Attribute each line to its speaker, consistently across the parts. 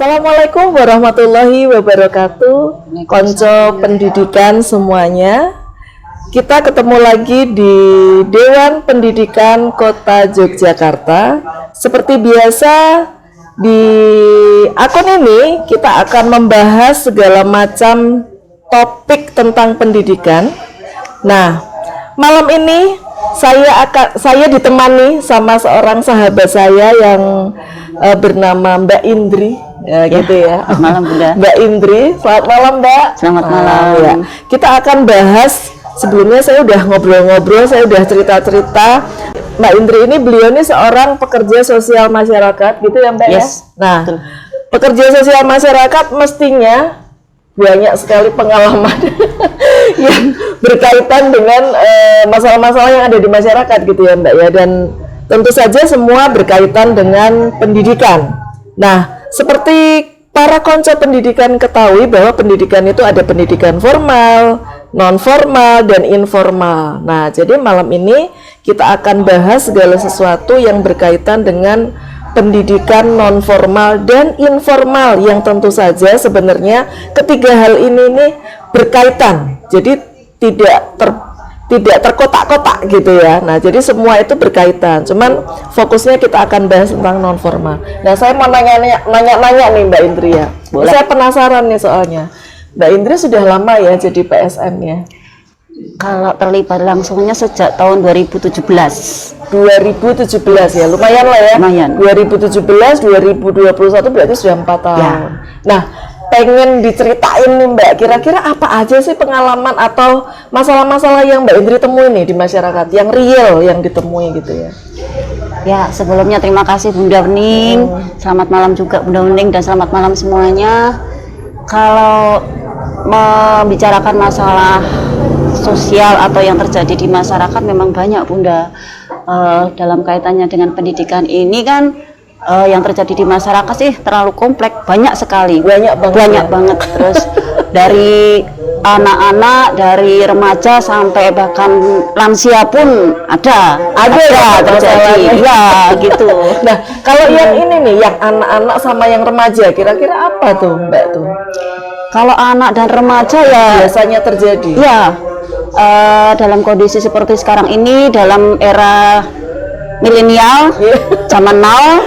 Speaker 1: Assalamualaikum warahmatullahi wabarakatuh, konco pendidikan semuanya. Kita ketemu lagi di Dewan Pendidikan Kota Yogyakarta. Seperti biasa, di akun ini kita akan membahas segala macam topik tentang pendidikan. Nah, malam ini saya ditemani sama seorang sahabat saya yang bernama Mbak Indri. Ya, gitu ya.
Speaker 2: Malam Bunda.
Speaker 1: Mbak Indri, selamat malam Mbak.
Speaker 2: Selamat malam.
Speaker 1: Ya. Kita akan bahas, sebelumnya saya udah ngobrol-ngobrol, saya udah cerita-cerita. Mbak Indri ini, beliau ini seorang pekerja sosial masyarakat, gitu ya Mbak ya? Nah, betul. Pekerja sosial masyarakat mestinya banyak sekali pengalaman yang berkaitan dengan masalah-masalah yang ada di masyarakat, gitu ya Mbak ya. Dan tentu saja semua berkaitan dengan pendidikan. Nah, seperti para konco pendidikan ketahui bahwa pendidikan itu ada pendidikan formal, non-formal, dan informal. Nah, jadi malam ini kita akan bahas segala sesuatu yang berkaitan dengan pendidikan non-formal dan informal, yang tentu saja sebenarnya ketiga hal ini nih berkaitan. Jadi tidak terkotak-kotak gitu ya. Nah, jadi semua itu berkaitan. Cuman fokusnya kita akan bahas tentang non formal. Nah, saya mau nanya nih Mbak Indri ya. Boleh. Saya penasaran nih soalnya. Mbak Indri sudah lama ya jadi PSN ya?
Speaker 2: Kalau terlibat langsungnya sejak tahun 2017.
Speaker 1: 2017 ya, lumayan lah ya.
Speaker 2: Lumayan.
Speaker 1: 2017, 2021 berarti sudah 4 tahun. Ya. Nah, pengen diceritain nih Mbak, kira-kira apa aja sih pengalaman atau masalah-masalah yang Mbak Indri temui nih di masyarakat, yang real yang ditemui gitu ya?
Speaker 2: Ya, sebelumnya terima kasih Bunda Bening. Selamat malam juga Bunda Bening dan selamat malam semuanya. Kalau membicarakan masalah sosial atau yang terjadi di masyarakat memang banyak Bunda. Dalam kaitannya dengan pendidikan ini kan yang terjadi di masyarakat sih terlalu kompleks, banyak sekali, banyak banget. Terus dari anak-anak, dari remaja sampai bahkan lansia pun ada terjadi ya gitu.
Speaker 1: Nah, kalau yang ini nih, yang anak-anak sama yang remaja, kira-kira apa tuh Mbak tuh?
Speaker 2: Kalau anak dan remaja ya
Speaker 1: biasanya terjadi
Speaker 2: ya dalam kondisi seperti sekarang ini, dalam era milenial, zaman now,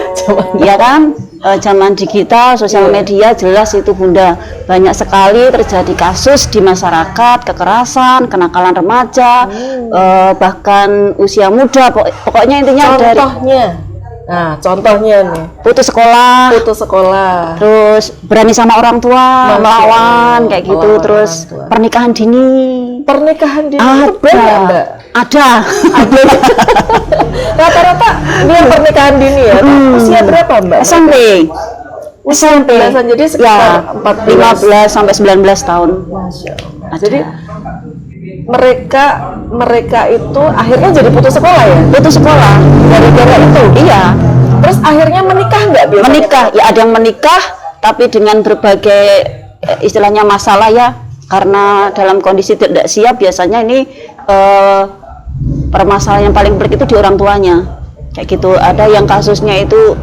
Speaker 2: ya kan, zaman digital, sosial media, jelas itu Bunda, banyak sekali terjadi kasus di masyarakat, kekerasan, kenakalan remaja, bahkan usia muda, pokoknya intinya
Speaker 1: contohnya nih,
Speaker 2: putus sekolah, terus berani sama orang tua, melawan kayak gitu, terus pernikahan dini ada.
Speaker 1: Rata-rata dia pernikahan dini ya. Usia berapa Mbak?
Speaker 2: SMP.
Speaker 1: Jadi sekitar
Speaker 2: 15 sampai 19 tahun.
Speaker 1: Masya Allah. Jadi mereka itu akhirnya jadi putus sekolah ya? Putus sekolah gara-gara itu? Iya. Terus akhirnya menikah nggak biasanya?
Speaker 2: Menikah, ya ada yang menikah tapi dengan berbagai istilahnya masalah ya, karena dalam kondisi tidak siap. Biasanya ini permasalahan yang paling berat itu di orang tuanya kayak gitu. Ada yang kasusnya itu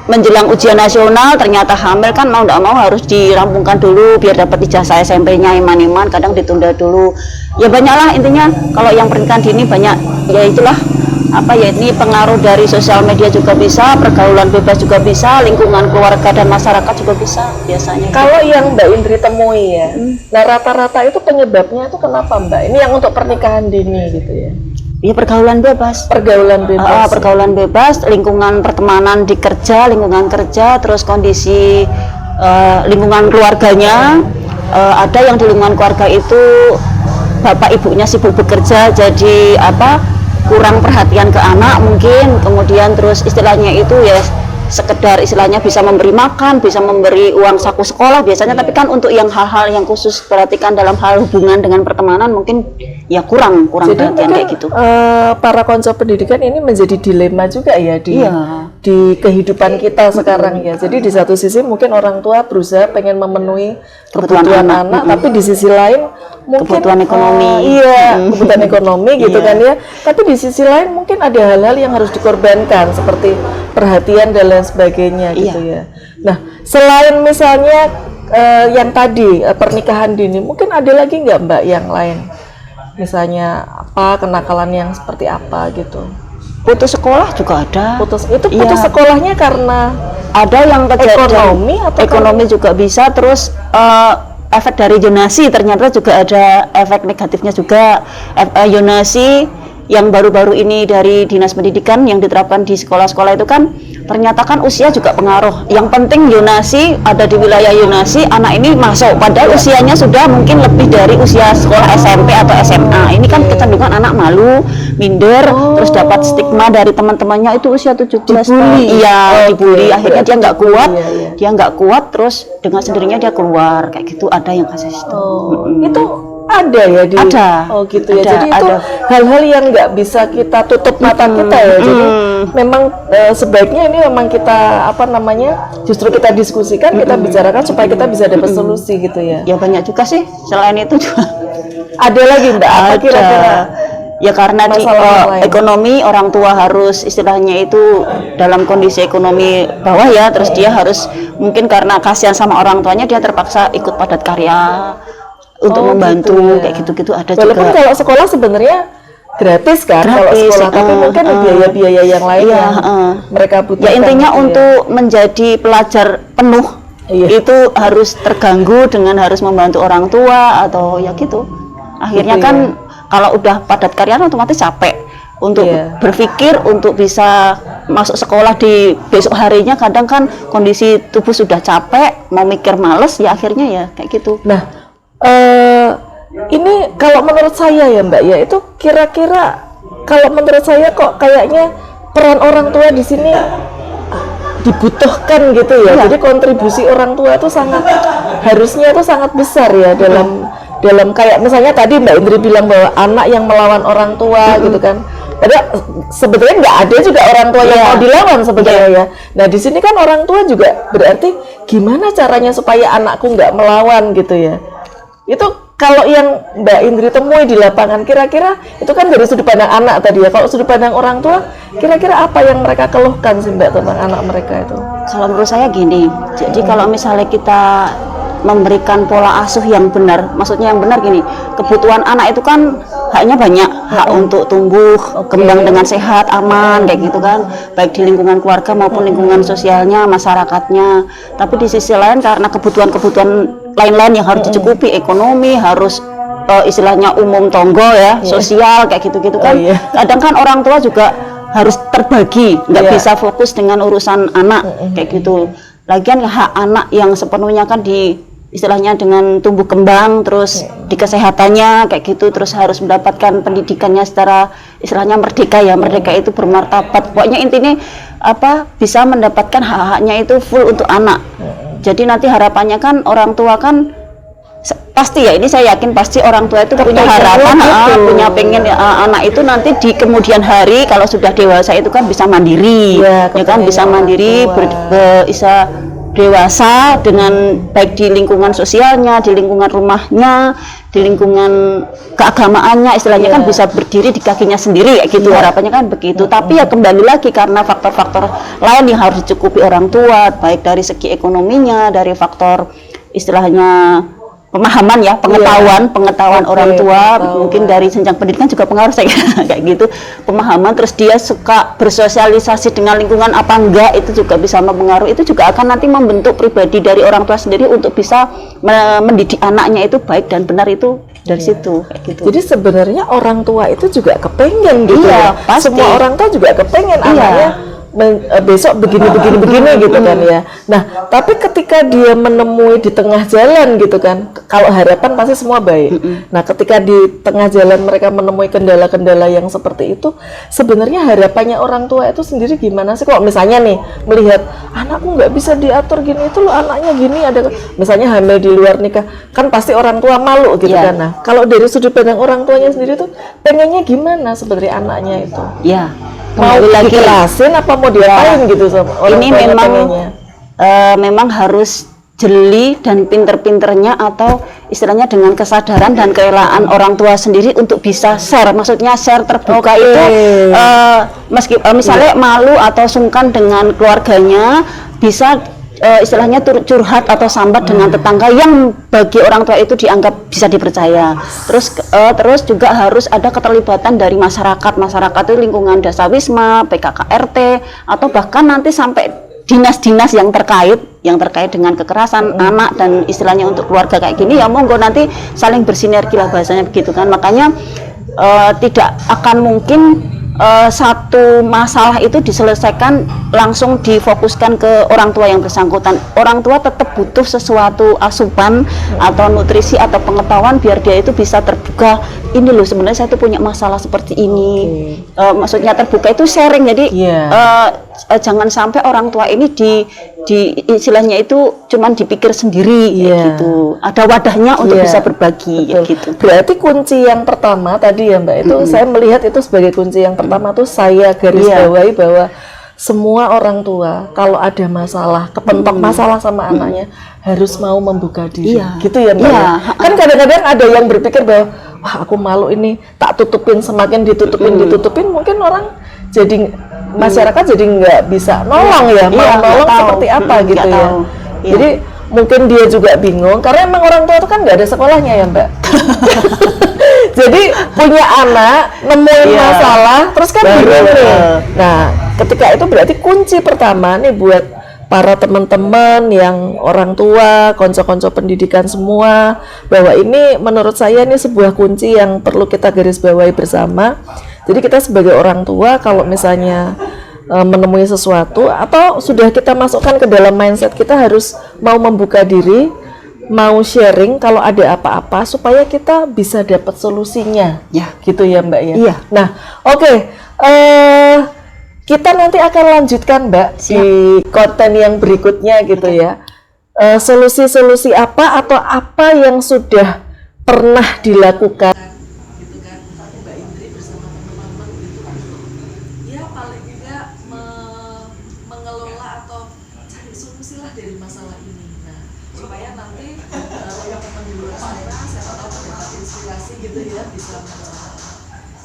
Speaker 2: menjelang ujian nasional ternyata hamil, kan mau tidak mau harus dirampungkan dulu biar dapat ijazah SMP-nya, iman-iman kadang ditunda dulu ya. Banyaklah intinya. Kalau yang pernikahan dini banyak ya, itulah ini pengaruh dari sosial media juga bisa, pergaulan bebas juga bisa, lingkungan keluarga dan masyarakat juga bisa biasanya.
Speaker 1: Kalau yang Mbak Indri temui ya, nah rata-rata itu penyebabnya itu kenapa Mbak? Ini yang untuk pernikahan dini gitu ya?
Speaker 2: Ya pergaulan bebas. Pergaulan bebas, lingkungan pertemanan di kerja, lingkungan kerja, terus kondisi lingkungan keluarganya. Ada yang di lingkungan keluarga itu bapak ibunya sibuk bekerja, jadi kurang perhatian ke anak mungkin, kemudian terus istilahnya itu ya sekedar istilahnya bisa memberi makan, bisa memberi uang saku sekolah biasanya, tapi kan untuk yang hal-hal yang khusus perhatikan dalam hal hubungan dengan pertemanan mungkin ya kurang
Speaker 1: Jadi
Speaker 2: perhatian kayak gitu.
Speaker 1: Para konsep pendidikan ini menjadi dilema juga ya di kehidupan kita sekarang ya. Jadi di satu sisi mungkin orang tua berusaha pengen memenuhi kebutuhan anak, tapi di sisi lain mungkin
Speaker 2: kebutuhan ekonomi.
Speaker 1: Kebutuhan ekonomi gitu kan ya. Tapi di sisi lain mungkin ada hal-hal yang harus dikorbankan seperti perhatian dan lain sebagainya gitu ya. Nah, selain misalnya yang tadi pernikahan dini, mungkin ada lagi nggak Mbak yang lain? Misalnya apa kenakalan yang seperti apa gitu?
Speaker 2: Putus sekolah juga ada.
Speaker 1: Putus sekolahnya karena
Speaker 2: ada yang
Speaker 1: ekonomi atau
Speaker 2: ekonomi juga bisa, terus efek dari zonasi ternyata juga ada efek negatifnya juga. Zonasi yang baru-baru ini dari Dinas Pendidikan yang diterapkan di sekolah-sekolah itu kan ternyata kan usia juga pengaruh. Yang penting zonasi ada di wilayah zonasi, anak ini masuk padahal usianya sudah mungkin lebih dari usia sekolah SMP atau SMA. Ini kan kecenderungan anak malu, minder, terus dapat stigma dari teman-temannya itu usia 17 tahun. Iya, dibully. Akhirnya dia nggak kuat, dia nggak kuat, terus dengan sendirinya dia keluar kayak gitu. Ada yang kasus itu.
Speaker 1: Itu ada ya di
Speaker 2: ada.
Speaker 1: Oh gitu ya. Jadi itu hal-hal yang nggak bisa kita tutup mata kita ya. Jadi memang sebaiknya ini memang kita justru kita diskusikan, kita bicarakan supaya kita bisa dapat solusi gitu ya.
Speaker 2: Ya banyak juga sih. Selain itu juga
Speaker 1: ada lagi Mbak. Apa kira-kira?
Speaker 2: Ya karena di ekonomi orang tua harus istilahnya itu dalam kondisi ekonomi bawah ya, terus dia harus mungkin karena kasihan sama orang tuanya dia terpaksa ikut padat karya untuk membantu gitu ya. Kayak gitu-gitu ada.
Speaker 1: Walaupun
Speaker 2: juga.
Speaker 1: Kalau sekolah sebenarnya gratis kan kalau sekolah, tapi mungkin biaya-biaya yang lain yang mereka butuhkan.
Speaker 2: Ya intinya
Speaker 1: gitu
Speaker 2: untuk menjadi pelajar penuh itu harus terganggu dengan harus membantu orang tua atau ya gitu. Akhirnya gitu kan kalau udah padat karya otomatis capek untuk berpikir untuk bisa masuk sekolah di besok harinya, kadang kan kondisi tubuh sudah capek, mau mikir males ya akhirnya ya kayak gitu.
Speaker 1: Nah, ini kalau menurut saya ya Mbak ya, itu kira-kira kalau menurut saya kok kayaknya peran orang tua di sini dibutuhkan gitu ya. Jadi kontribusi orang tua itu harusnya itu sangat besar ya dalam kayak misalnya tadi Mbak Indri bilang bahwa anak yang melawan orang tua gitu kan. Padahal sebetulnya nggak ada juga orang tua yang mau dilawan sebetulnya ya. Nah di sini kan orang tua juga berarti gimana caranya supaya anakku nggak melawan gitu ya. Itu kalau yang Mbak Indri temui di lapangan, kira-kira itu kan dari sudut pandang anak tadi ya. Kalau sudut pandang orang tua, kira-kira apa yang mereka keluhkan sih Mbak tentang anak mereka itu?
Speaker 2: Kalau menurut saya gini, jadi kalau misalnya kita memberikan pola asuh yang benar, maksudnya yang benar gini, kebutuhan anak itu kan haknya banyak, hak untuk tumbuh, kembang dengan sehat, aman, kayak gitu kan, baik di lingkungan keluarga maupun lingkungan sosialnya, masyarakatnya. Tapi di sisi lain karena kebutuhan-kebutuhan lain-lain yang harus dicukupi, ekonomi, harus istilahnya umum tonggo ya, sosial kayak gitu-gitu kan. Kadang kan orang tua juga harus terbagi, nggak bisa fokus dengan urusan anak kayak gitu. Lagian hak anak yang sepenuhnya kan di istilahnya dengan tumbuh kembang, terus di kesehatannya kayak gitu, terus harus mendapatkan pendidikannya secara istilahnya merdeka ya, merdeka itu bermartabat. Pokoknya intinya bisa mendapatkan hak-haknya itu full untuk anak. Jadi nanti harapannya kan orang tua kan pasti ya, ini saya yakin pasti orang tua itu punya harapan, punya pengen anak itu nanti di kemudian hari kalau sudah dewasa itu kan bisa mandiri, ya kan bisa mandiri, bisa dewasa dengan baik di lingkungan sosialnya, di lingkungan rumahnya, di lingkungan keagamaannya, istilahnya kan bisa berdiri di kakinya sendiri kayak gitu, harapannya kan begitu. Tapi ya kembali lagi karena faktor-faktor lain yang harus dicukupi orang tua, baik dari segi ekonominya, dari faktor istilahnya pemahaman ya, pengetahuan orang tua, mungkin dari jenjang pendidikan juga pengaruh saya kayak gitu, pemahaman, terus dia suka bersosialisasi dengan lingkungan apa enggak, itu juga bisa mempengaruhi, itu juga akan nanti membentuk pribadi dari orang tua sendiri untuk bisa mendidik anaknya itu baik dan benar itu dari situ kayak gitu.
Speaker 1: Jadi sebenarnya orang tua itu juga kepengen gitu ya,
Speaker 2: pasti.
Speaker 1: Semua orang tua juga kepengen anaknya besok begini gitu kan ya. Nah, tapi ketika dia menemui di tengah jalan gitu kan, kalau harapan pasti semua baik. Nah, ketika di tengah jalan mereka menemui kendala-kendala yang seperti itu, sebenarnya harapannya orang tua itu sendiri gimana sih? Kok misalnya nih melihat anakku nggak bisa diatur gini, itu loh anaknya gini, ada misalnya hamil di luar nikah, kan pasti orang tua malu gitu kan. Nah, kalau dari sudut pandang orang tuanya sendiri tuh pengennya gimana sebenarnya anaknya itu?
Speaker 2: Ya,
Speaker 1: Mau dikelasin apa mau diapain gitu sama orang
Speaker 2: ini
Speaker 1: tuanya
Speaker 2: memang
Speaker 1: pengennya?
Speaker 2: memang harus jeli dan pinter-pinternya atau istilahnya dengan kesadaran dan kerelaan orang tua sendiri untuk bisa share, maksudnya share terbuka itu misalnya malu atau sungkan dengan keluarganya, bisa istilahnya curhat atau sambat dengan tetangga yang bagi orang tua itu dianggap bisa dipercaya. Terus juga harus ada keterlibatan dari masyarakat itu lingkungan Dasawisma, PKKRT, atau bahkan nanti sampai dinas-dinas yang terkait dengan kekerasan anak dan istilahnya untuk keluarga kayak gini, ya monggo nanti saling bersinergi lah bahasanya begitu kan. Makanya tidak akan mungkin satu masalah itu diselesaikan langsung difokuskan ke orang tua yang bersangkutan. Orang tua tetap butuh sesuatu asupan atau nutrisi atau pengetahuan biar dia itu bisa terbuka. Ini loh sebenarnya saya tuh punya masalah seperti ini. Maksudnya terbuka itu sharing. Jadi jangan sampai orang tua ini di istilahnya itu cuman dipikir sendiri gitu. Ada wadahnya untuk bisa berbagi gitu.
Speaker 1: Berarti kunci yang pertama tadi ya Mbak, itu saya melihat itu sebagai kunci yang pertama tuh saya garis bawahi bahwa semua orang tua kalau ada masalah, kepentok masalah sama anaknya harus mau membuka diri. Gitu ya Mbak. Kan kadang-kadang ada yang berpikir bahwa wah aku malu ini, tak tutupin, semakin ditutupin mungkin orang jadi masyarakat jadi nggak bisa nolong ya, mau nolong seperti apa gitu ya. Jadi mungkin dia juga bingung karena emang orang tua itu kan nggak ada sekolahnya ya Mbak. Jadi punya anak nemuin masalah terus kan bingung nih. Nah, ketika itu berarti kunci pertama nih buat para teman-teman yang orang tua, konco-konco pendidikan semua, bahwa ini menurut saya ini sebuah kunci yang perlu kita garis bawahi bersama. Jadi kita sebagai orang tua kalau misalnya menemui sesuatu atau sudah kita masukkan ke dalam mindset, kita harus mau membuka diri, mau sharing kalau ada apa-apa supaya kita bisa dapat solusinya. Gitu ya Mbak ya. Nah, oke. Kita nanti akan lanjutkan Mbak di konten yang berikutnya gitu ya. Solusi-solusi apa atau apa yang sudah pernah dilakukan gitu kan Mbak Indri bersama teman-teman gitu untuk ya paling tidak mengelola atau cari solusi lah dari masalah ini. Nah, supaya nanti teman-teman di luar sana siapa tahu mendapat inspirasi gitu ya, bisa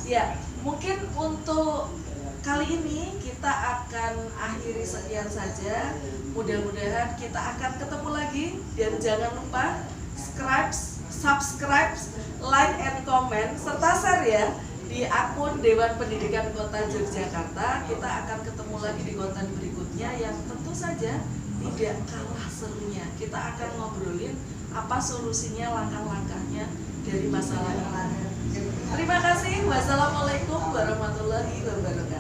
Speaker 1: ya mungkin untuk kali ini kita akan akhiri sekian saja. Mudah-mudahan kita akan ketemu lagi dan jangan lupa subscribe, like and comment serta share ya di akun Dewan Pendidikan Kota Yogyakarta. Kita akan ketemu lagi di konten berikutnya yang tentu saja tidak kalah serunya. Kita akan ngobrolin apa solusinya, langkah-langkahnya dari masalah ini. Terima kasih. Wassalamualaikum warahmatullahi wabarakatuh.